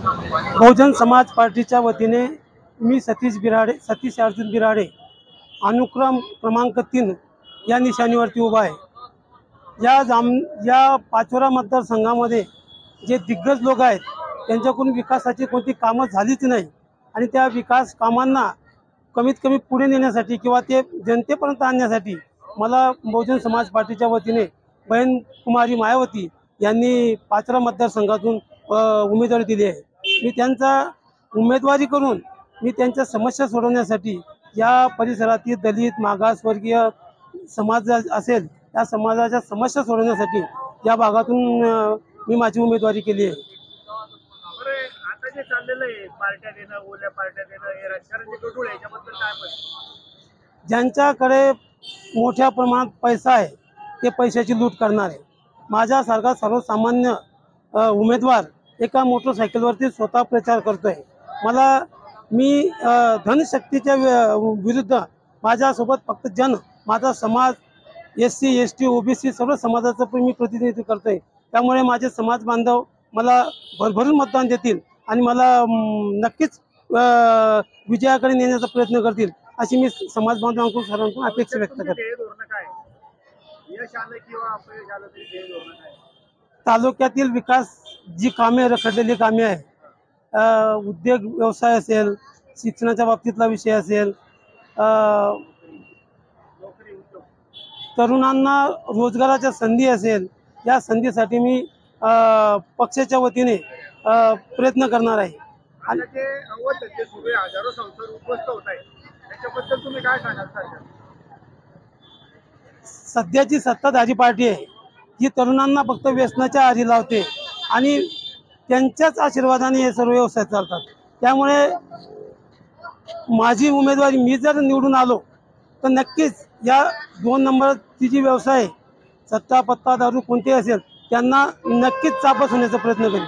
बहुजन समाज पार्टीच्या वतीने मी सतीश अर्जुन बिराडे अनुक्रम क्रमांक 3 या निशाणीवरती उभा आहे। या पाचोरा मतदारसंघामध्ये जे दिग्गज लोक आहेत त्यांच्याकडून विकासाची कोणती कामं झालीच नाही आणि त्या विकास कामांना कमीत कमी पुढे नेण्यासाठी किंवा ते जनतेपर्यंत आणण्यासाठी मला बहुजन समाज पार्टीच्या वतीने बहन कुमारी मायावती यांनी पाचोरा मतदारसंघातून उमेदवारी दिली आहे। मी त्यांचा उमेदवारी करून मी त्यांच्या समस्या सोडवण्यासाठी या परिसरातील दलित मागासवर्गीय समाज असेल त्या समाजाच्या समस्या सोडवण्यासाठी या भागातून मी माझी उमेदवारी केली आहे। आता जे चाललेलं आहे पार्ट्या देणं ओल्या पार्ट्या देणं हे राजकारणाचे गडूळ आहे, याच्याबद्दल काय म्हणतात? ज्यांच्याकडे मोठ्या प्रमाणात पैसा आहे ते पैशाची लूट करणार आहे। माझ्यासारखा सर्वसामान्य उमेदवार एका मोटरसायकलवरती स्वतः प्रचार करतोय। मी धनशक्तीच्या विरुद्ध माझ्यासोबत फक्त माझा समाज SC ST OBC सर्व समाजाचं मी प्रतिनिधित्व करतोय। त्यामुळे माझे समाज बांधव मला भरभरून मतदान देतील आणि मला नक्कीच विजयाकडे नेण्याचा प्रयत्न करतील अशी मी समाज बांधवांकडून सर्वांकडून अपेक्षा व्यक्त करते। तालुक्यातील विकास जी कामे रखडलेली कामे आहे, उद्योग व्यवसाय असेल, शिक्षणाच्या बाबतीतला विषय असेल, तरुणांना रोजगाराच्या संधी असेल, या संधीसाठी मी पक्षाच्या वतीने प्रयत्न करणार आहे। हजारो संसार उद्ध्वस्त होत आहे, त्याच्याबद्दल तुम्ही काय सांगाल? सध्याची सत्ताधारी पार्टी आहे जी तरुणांना फक्त व्यसनाच्या आहारी लावते आणि त्यांच्याच आशीर्वादाने हे सर्व व्यवसाय चालतात। त्यामुळे माझी उमेदवारी मी जर निवडून आलो तर नक्कीच या 2 नंबरची जी व्यवसाय सत्ता पत्ता दारू कोणते असेल त्यांना नक्कीच चापस होण्याचा प्रयत्न करेन।